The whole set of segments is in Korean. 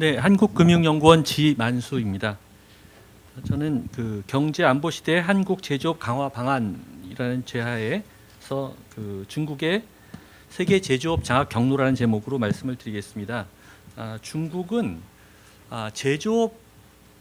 네, 한국금융연구원 지만수입니다. 저는 그 경제안보시대 한국제조업 강화 방안이라는 제하에서 그 중국의 세계 제조업 장악 경로라는 제목으로 말씀을 드리겠습니다. 중국은 제조업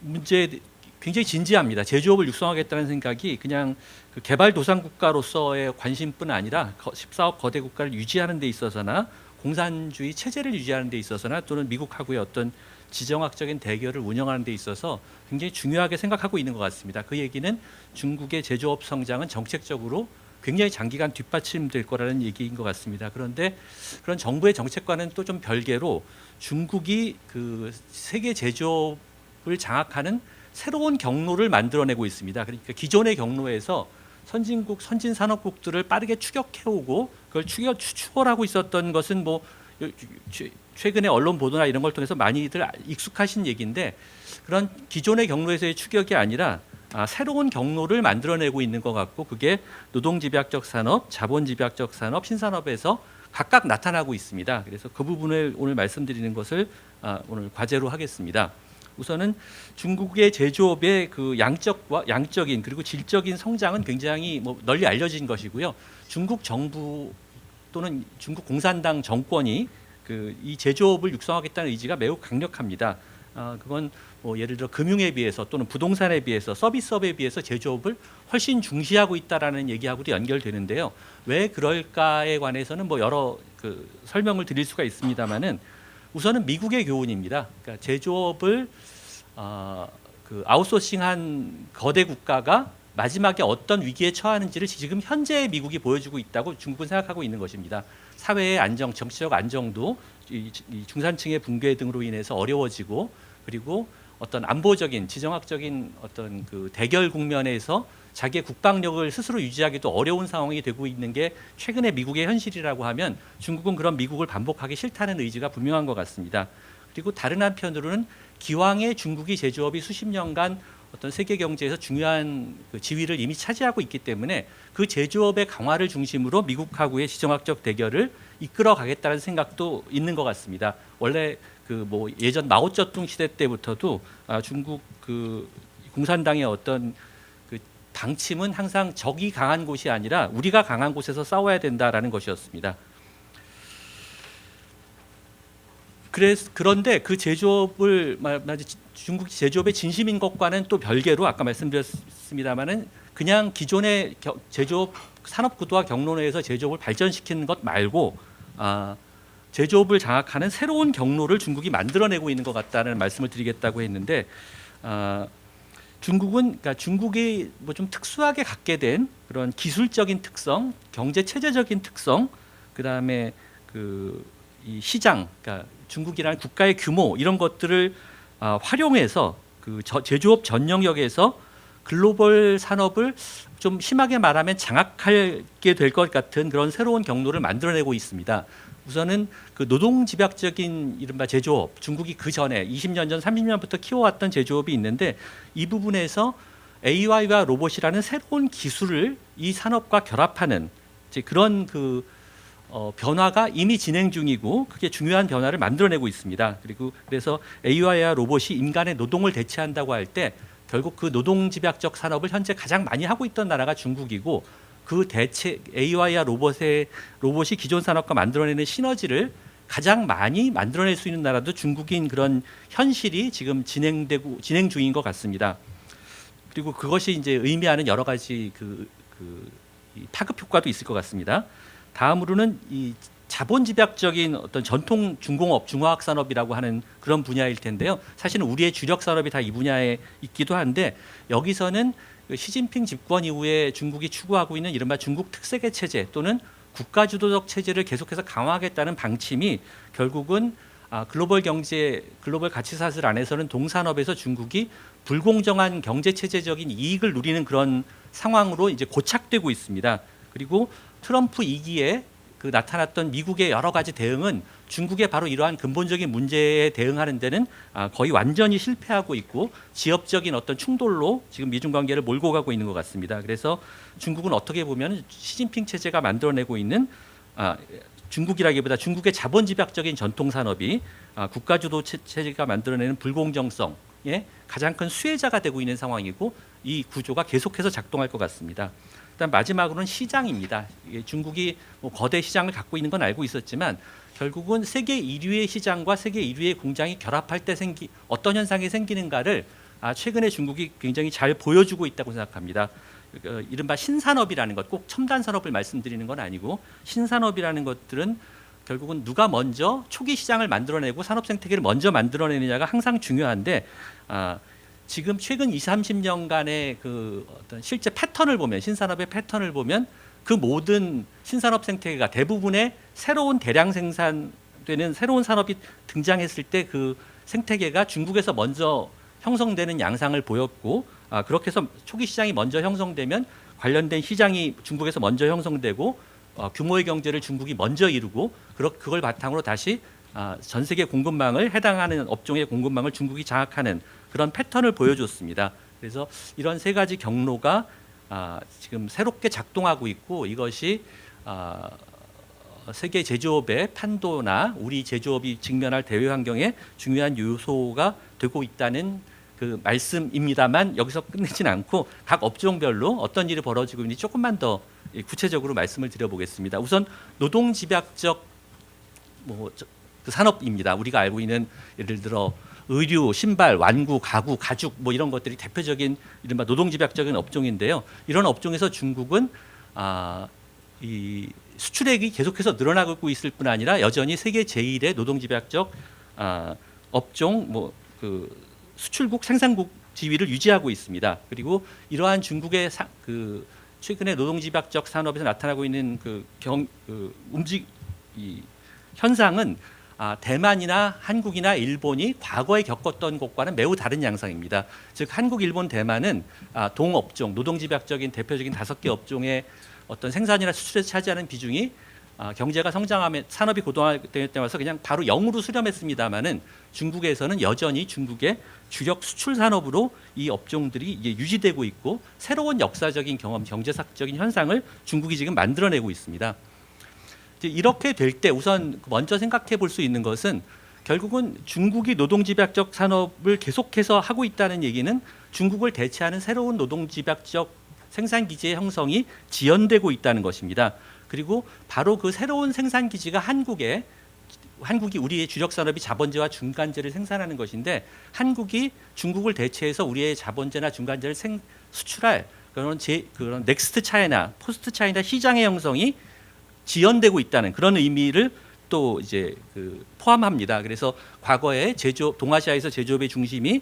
문제 굉장히 진지합니다. 제조업을 육성하겠다는 생각이 그냥 그 개발도상국가로서의 관심뿐 아니라 14억 거대 국가를 유지하는 데 있어서나 공산주의 체제를 유지하는 데 있어서나 또는 미국하고의 어떤 지정학적인 대결을 운영하는 데 있어서 굉장히 중요하게 생각하고 있는 것 같습니다. 그 얘기는 중국의 제조업 성장은 정책적으로 굉장히 장기간 뒷받침될 거라는 얘기인 것 같습니다. 그런데 그런 정부의 정책과는 또 좀 별개로 중국이 그 세계 제조업을 장악하는 새로운 경로를 만들어내고 있습니다. 그러니까 기존의 경로에서 선진국, 선진 산업국들을 빠르게 추격해오고 그걸 추월하고 있었던 것은 뭐 최근에 언론 보도나 이런 걸 통해서 많이들 익숙하신 얘기인데, 그런 기존의 경로에서의 추격이 아니라 새로운 경로를 만들어내고 있는 것 같고, 그게 노동집약적 산업, 자본집약적 산업, 신산업에서 각각 나타나고 있습니다. 그래서 그 부분을 오늘 말씀드리는 것을 오늘 과제로 하겠습니다. 우선은 중국의 제조업의 그 양적인 그리고 질적인 성장은 굉장히 널리 알려진 것이고요. 중국 정부 또는 중국 공산당 정권이 이 제조업을 육성하겠다는 의지가 매우 강력합니다. 그건 예를 들어 금융에 비해서 또는 부동산에 비해서 서비스업에 비해서 제조업을 훨씬 중시하고 있다라는 얘기하고도 연결되는데요. 왜 그럴까에 관해서는 여러 설명을 드릴 수가 있습니다만은, 우선은 미국의 교훈입니다. 그러니까 제조업을 아웃소싱한 거대 국가가 마지막에 어떤 위기에 처하는지를 지금 현재의 미국이 보여주고 있다고 중국은 생각하고 있는 것입니다. 사회의 안정, 정치적 안정도 이 중산층의 붕괴 등으로 인해서 어려워지고, 그리고 어떤 안보적인, 지정학적인 어떤 그 대결 국면에서 자기의 국방력을 스스로 유지하기도 어려운 상황이 되고 있는 게 최근의 미국의 현실이라고 하면, 중국은 그런 미국을 반복하기 싫다는 의지가 분명한 것 같습니다. 그리고 다른 한편으로는 기왕에 중국이 제조업이 수십 년간 어떤 세계 경제에서 중요한 지위를 이미 차지하고 있기 때문에 그 제조업의 강화를 중심으로 미국하고의 지정학적 대결을 이끌어 가겠다는 생각도 있는 것 같습니다. 원래 예전 마오쩌둥 시대 때부터도 중국 공산당의 어떤 방침은 항상 적이 강한 곳이 아니라 우리가 강한 곳에서 싸워야 된다라는 것이었습니다. 그런데 그 제조업을 중국 제조업의 진심인 것과는 또 별개로 아까 말씀드렸습니다마는 그냥 기존의 제조업 산업 구도와 경로 내에서 제조업을 발전시키는 것 말고 제조업을 장악하는 새로운 경로를 중국이 만들어내고 있는 것 같다는 말씀을 드리겠다고 했는데, 그러니까 중국이 좀 특수하게 갖게 된 그런 기술적인 특성, 경제 체제적인 특성, 그다음에 이 시장, 그러니까 중국이라는 국가의 규모, 이런 것들을 활용해서 제조업 전 영역에서 글로벌 산업을 좀 심하게 말하면 장악하게 될 것 같은 그런 새로운 경로를 만들어내고 있습니다. 우선은 노동집약적인 이른바 제조업, 중국이 그 전에 20년 전, 30년부터 키워왔던 제조업이 있는데, 이 부분에서 AI와 로봇이라는 새로운 기술을 이 산업과 결합하는 그런 변화가 이미 진행 중이고, 그게 중요한 변화를 만들어내고 있습니다. 그래서 AI와 로봇이 인간의 노동을 대체한다고 할 때 결국 그 노동집약적 산업을 현재 가장 많이 하고 있던 나라가 중국이고, 그 대체 AI와 로봇이 기존 산업과 만들어내는 시너지를 가장 많이 만들어낼 수 있는 나라도 중국인 그런 현실이 지금 진행 중인 것 같습니다. 그리고 그것이 이제 의미하는 여러 가지 파급 효과도 있을 것 같습니다. 다음으로는 이 자본집약적인 어떤 전통 중공업, 중화학 산업이라고 하는 그런 분야일 텐데요. 사실은 우리의 주력 산업이 다 이 분야에 있기도 한데, 여기서는 시진핑 집권 이후에 중국이 추구하고 있는 이른바 중국 특색의 체제 또는 국가주도적 체제를 계속해서 강화하겠다는 방침이 결국은 글로벌 경제, 글로벌 가치사슬 안에서는 동산업에서 중국이 불공정한 경제 체제적인 이익을 누리는 그런 상황으로 이제 고착되고 있습니다. 그리고 트럼프 2기에 나타났던 미국의 여러 가지 대응은 중국의 바로 이러한 근본적인 문제에 대응하는 데는 거의 완전히 실패하고 있고, 지역적인 어떤 충돌로 지금 미중 관계를 몰고 가고 있는 것 같습니다. 그래서 중국은 어떻게 보면 시진핑 체제가 만들어내고 있는 중국이라기보다 중국의 자본집약적인 전통 산업이 국가주도 체제가 만들어내는 불공정성의 가장 큰 수혜자가 되고 있는 상황이고 이 구조가 계속해서 작동할 것 같습니다. 일단 마지막으로는 시장입니다. 중국이 뭐 거대 시장을 갖고 있는 건 알고 있었지만 결국은 세계 1위의 시장과 세계 1위의 공장이 결합할 때 어떤 현상이 생기는가를 최근에 중국이 굉장히 잘 보여주고 있다고 생각합니다. 이른바 신산업이라는 것, 꼭 첨단 산업을 말씀드리는 건 아니고 신산업이라는 것들은 결국은 누가 먼저 초기 시장을 만들어내고 산업 생태계를 먼저 만들어내느냐가 항상 중요한데 지금 최근 20, 30년간의 그 어떤 실제 패턴을 보면 신산업의 패턴을 보면 그 모든 신산업 생태계가 대부분의 새로운 대량 생산되는 새로운 산업이 등장했을 때 그 생태계가 중국에서 먼저 형성되는 양상을 보였고 그렇게 해서 초기 시장이 먼저 형성되면 관련된 시장이 중국에서 먼저 형성되고 규모의 경제를 중국이 먼저 이루고 그걸 바탕으로 다시 전 세계 공급망을 해당하는 업종의 공급망을 중국이 장악하는 그런 패턴을 보여줬습니다. 그래서 이런 세 가지 경로가 지금 새롭게 작동하고 있고 이것이 세계 제조업의 판도나 우리 제조업이 직면할 대외 환경에 중요한 요소가 되고 있다는 그 말씀입니다만 여기서 끝내진 않고 각 업종별로 어떤 일이 벌어지고 있는지 조금만 더 구체적으로 말씀을 드려보겠습니다. 우선 노동집약적 그 산업입니다. 우리가 알고 있는 예를 들어 의류, 신발, 완구, 가구, 가죽 뭐 이런 것들이 대표적인 이른바 노동집약적인 업종인데요. 이런 업종에서 중국은 이 수출액이 계속해서 늘어나고 있을 뿐 아니라 여전히 세계 제1의 노동집약적 업종 그 수출국 생산국 지위를 유지하고 있습니다. 그리고 이러한 중국의 최근에 노동집약적 산업에서 나타나고 있는 현상은 대만이나 한국이나 일본이 과거에 겪었던 것과는 매우 다른 양상입니다. 즉 한국, 일본, 대만은 동업종, 노동집약적인 대표적인 5개 업종의 어떤 생산이나 수출에서 차지하는 비중이 경제가 성장하면 산업이 고도화될 때 와서 그냥 바로 0으로 수렴했습니다마는 중국에서는 여전히 중국의 주력 수출 산업으로 이 업종들이 이게 유지되고 있고 새로운 역사적인 경험, 경제학적인 현상을 중국이 지금 만들어내고 있습니다. 이렇게 될 때 우선 먼저 생각해 볼 수 있는 것은 결국은 중국이 노동집약적 산업을 계속해서 하고 있다는 얘기는 중국을 대체하는 새로운 노동집약적 생산기지의 형성이 지연되고 있다는 것입니다. 그리고 바로 그 새로운 생산기지가 한국이 우리의 주력 산업이 자본재와 중간재를 생산하는 것인데 한국이 중국을 대체해서 우리의 자본재나 중간재를 수출할 그런 넥스트 차이나 포스트 차이나 시장의 형성이 지연되고 있다는 그런 의미를 또 이제 포함합니다. 그래서 과거에 동아시아에서 제조업의 중심이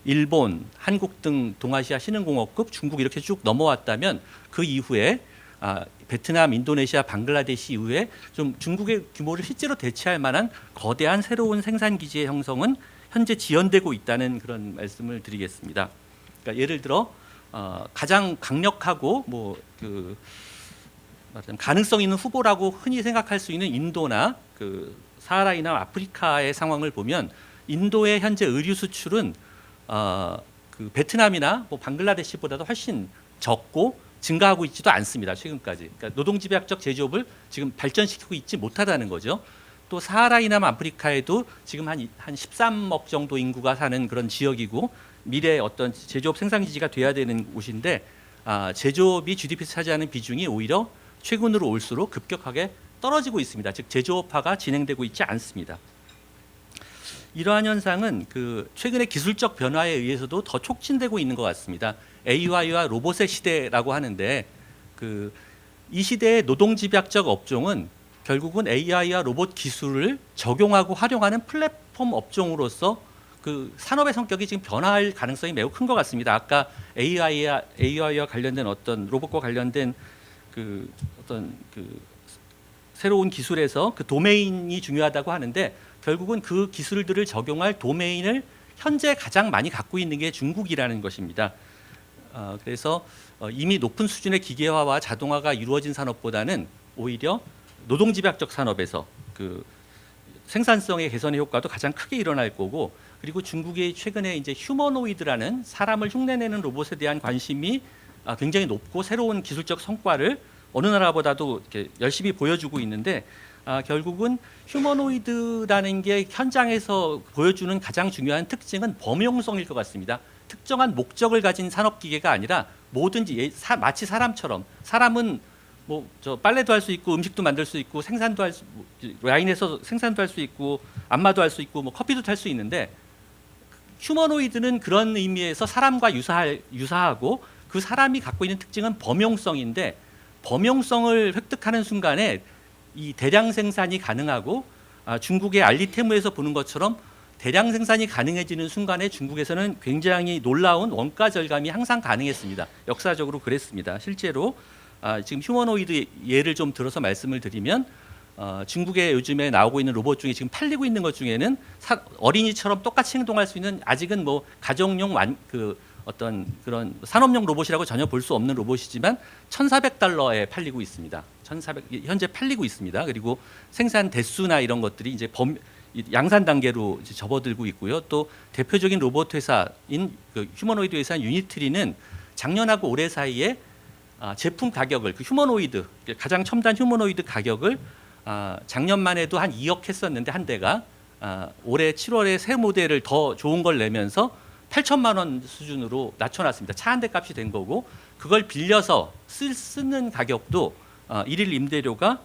일본, 한국 등 동아시아 신흥공업국, 중국 이렇게 쭉 넘어왔다면 그 이후에 베트남, 인도네시아, 방글라데시 이후에 좀 중국의 규모를 실제로 대체할 만한 거대한 새로운 생산 기지의 형성은 현재 지연되고 있다는 그런 말씀을 드리겠습니다. 그러니까 예를 들어 가장 강력하고 가능성 있는 후보라고 흔히 생각할 수 있는 인도나 사하라이나 아프리카의 상황을 보면 인도의 현재 의류 수출은 베트남이나 방글라데시보다도 훨씬 적고 증가하고 있지도 않습니다. 최근까지. 그러니까 노동집약적 제조업을 지금 발전시키고 있지 못하다는 거죠. 또 사하라이나 아프리카에도 지금 한 13억 정도 인구가 사는 그런 지역이고 미래의 어떤 제조업 생산기지가 돼야 되는 곳인데 제조업이 GDP에서 차지하는 비중이 오히려 최근으로 올수록 급격하게 떨어지고 있습니다. 즉 제조업화가 진행되고 있지 않습니다. 이러한 현상은 최근의 기술적 변화에 의해서도 더 촉진되고 있는 것 같습니다. AI와 로봇의 시대라고 하는데 이 시대의 노동집약적 업종은 결국은 AI와 로봇 기술을 적용하고 활용하는 플랫폼 업종으로서 산업의 성격이 지금 변화할 가능성이 매우 큰 것 같습니다. 아까 AI와 관련된 어떤 로봇과 관련된 새로운 기술에서 도메인이 중요하다고 하는데 결국은 그 기술들을 적용할 도메인을 현재 가장 많이 갖고 있는 게 중국이라는 것입니다. 그래서 이미 높은 수준의 기계화와 자동화가 이루어진 산업보다는 오히려 노동집약적 산업에서 생산성의 개선의 효과도 가장 크게 일어날 거고 그리고 중국이 최근에 이제 휴머노이드라는 사람을 흉내내는 로봇에 대한 관심이 굉장히 높고 새로운 기술적 성과를 어느 나라보다도 이렇게 열심히 보여주고 있는데 결국은 휴머노이드라는 게 현장에서 보여주는 가장 중요한 특징은 범용성일 것 같습니다. 특정한 목적을 가진 산업기계가 아니라 뭐든지 마치 사람처럼, 사람은 뭐 저 빨래도 할 수 있고 음식도 만들 수 있고 생산도 할 수, 라인에서 생산도 할 수 있고 안마도 할 수 있고 뭐 커피도 탈 수 있는데, 휴머노이드는 그런 의미에서 사람과 유사하고 그 사람이 갖고 있는 특징은 범용성인데, 범용성을 획득하는 순간에 이 대량 생산이 가능하고, 중국의 알리테무에서 보는 것처럼 대량 생산이 가능해지는 순간에 중국에서는 굉장히 놀라운 원가 절감이 항상 가능했습니다. 역사적으로 그랬습니다. 실제로 지금 휴머노이드 예를 좀 들어서 말씀을 드리면, 중국에 요즘에 나오고 있는 로봇 중에 지금 팔리고 있는 것 중에는 어린이처럼 똑같이 행동할 수 있는, 아직은 뭐 가정용 어떤 그런 산업용 로봇이라고 전혀 볼 수 없는 로봇이지만 $1,400에 팔리고 있습니다. 현재 팔리고 있습니다. 그리고 생산 대수나 이런 것들이 이제 양산 단계로 이제 접어들고 있고요. 또 대표적인 로봇 회사인 그 휴머노이드 회사인 유니트리는 작년하고 올해 사이에 제품 가격을, 그 휴머노이드, 가장 첨단 휴머노이드 가격을 작년만 해도 한 2억 했었는데 한 대가, 올해 7월에 새 모델을 더 좋은 걸 내면서 8천만 원 수준으로 낮춰놨습니다. 차 한 대 값이 된 거고, 그걸 빌려서 쓰는 가격도 일일 임대료가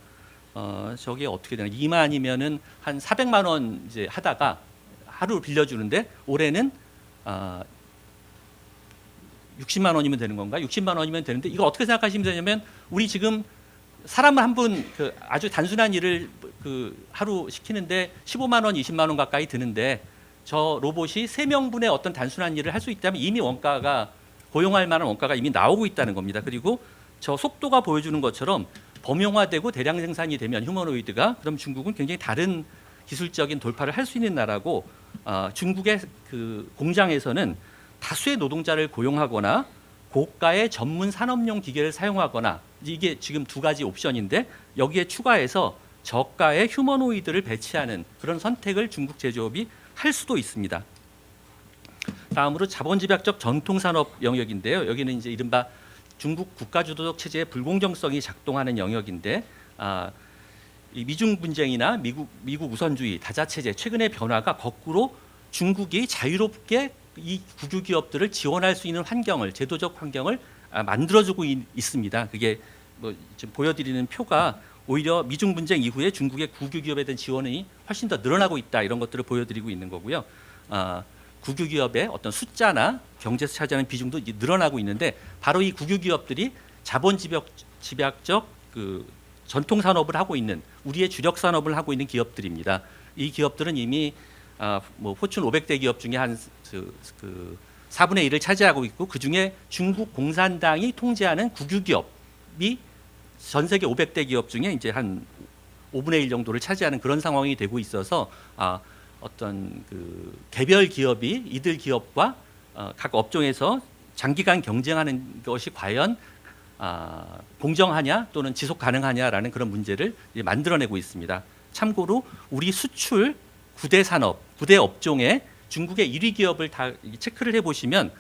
저게 어떻게 되나, 2만이면은 한 400만 원 이제 하다가 하루 빌려주는데, 올해는 60만 원이면 되는 건가? 60만 원이면 되는데, 이거 어떻게 생각하시면 되냐면, 우리 지금 사람을 한 분 아주 단순한 일을 하루 시키는데 15만 원, 20만 원 가까이 드는데, 저 로봇이 3명분의 어떤 단순한 일을 할 수 있다면 이미 원가가, 고용할 만한 원가가 이미 나오고 있다는 겁니다. 그리고 저 속도가 보여주는 것처럼 범용화되고 대량 생산이 되면 휴머노이드가, 그럼 중국은 굉장히 다른 기술적인 돌파를 할 수 있는 나라고, 중국의 그 공장에서는 다수의 노동자를 고용하거나 고가의 전문 산업용 기계를 사용하거나, 이게 지금 두 가지 옵션인데, 여기에 추가해서 저가의 휴머노이드를 배치하는 그런 선택을 중국 제조업이 할 수도 있습니다. 다음으로 자본집약적 전통산업 영역인데요. 여기는 이제 이른바 중국 국가주도적 체제의 불공정성이 작동하는 영역인데, 이 미중 분쟁이나 미국 우선주의, 다자체제 최근의 변화가 거꾸로 중국이 자유롭게 이 국유 기업들을 지원할 수 있는 환경을, 제도적 환경을 만들어주고 있습니다. 그게 뭐 지금 보여드리는 표가 오히려 미중 분쟁 이후에 중국의 국유 기업에 대한 지원이 훨씬 더 늘어나고 있다, 이런 것들을 보여드리고 있는 거고요. 국유 기업의 어떤 숫자나 경제에서 차지하는 비중도 늘어나고 있는데, 바로 이 국유 기업들이 자본 집약적 그 전통 산업을 하고 있는, 우리의 주력 산업을 하고 있는 기업들입니다. 이 기업들은 이미 뭐 포춘 500대 기업 중에 한 4분의 1을 차지하고 있고, 그 중에 중국 공산당이 통제하는 국유 기업이 전 세계 500대 기업 중에 이제 한 5분의 1 정도를 차지하는 그런 상황이 되고 있어서, 어떤 그 개별 기업이 이들 기업과 각 업종에서 장기간 경쟁하는 것이 과연 공정하냐 또는 지속 가능하냐라는 그런 문제를 만들어내고 있습니다. 참고로 우리 수출 9대 산업, 9대 업종에 중국의 1위 기업을 다 체크를 해보시면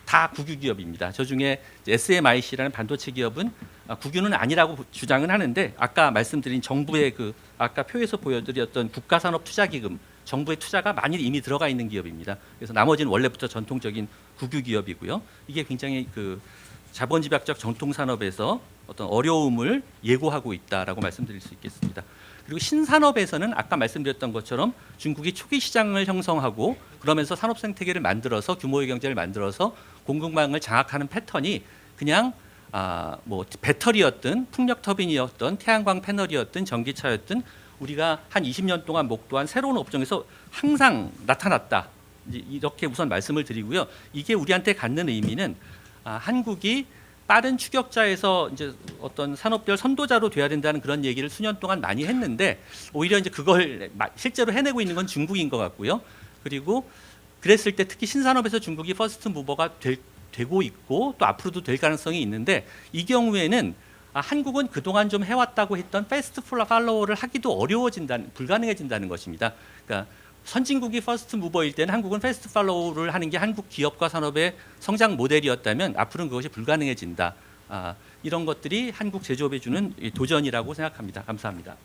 다 국유 기업입니다. 저 중에 SMIC라는 반도체 기업은 국유는 아니라고 주장은 하는데, 아까 말씀드린 정부의 그 아까 표에서 보여드렸던 국가산업투자기금, 정부의 투자가 많이 이미 들어가 있는 기업입니다. 그래서 나머지는 원래부터 전통적인 국유 기업이고요. 이게 굉장히 그 자본집약적 전통산업에서 어떤 어려움을 예고하고 있다라고 말씀드릴 수 있겠습니다. 그리고 신산업에서는 아까 말씀드렸던 것처럼 중국이 초기 시장을 형성하고, 그러면서 산업 생태계를 만들어서 규모의 경제를 만들어서 공급망을 장악하는 패턴이 그냥 뭐 배터리였든 풍력 터빈이었든 태양광 패널이었든 전기차였든 우리가 한 20년 동안 목도한 새로운 업종에서 항상 나타났다, 이렇게 우선 말씀을 드리고요. 이게 우리한테 갖는 의미는 한국이 빠른 추격자에서 이제 어떤 산업별 선도자로 돼야 된다는 그런 얘기를 수년 동안 많이 했는데, 오히려 이제 그걸 실제로 해내고 있는 건 중국인 것 같고요. 그리고 그랬을 때 특히 신산업에서 중국이 퍼스트 무버가 되고 있고, 또 앞으로도 될 가능성이 있는데, 이 경우에는 한국은 그동안 좀 해왔다고 했던 패스트 팔로워를 하기도 불가능해진다는 것입니다. 그러니까 선진국이 퍼스트 무버일 때는 한국은 패스트 팔로우를 하는 게 한국 기업과 산업의 성장 모델이었다면, 앞으로는 그것이 불가능해진다. 이런 것들이 한국 제조업에 주는 도전이라고 생각합니다. 감사합니다.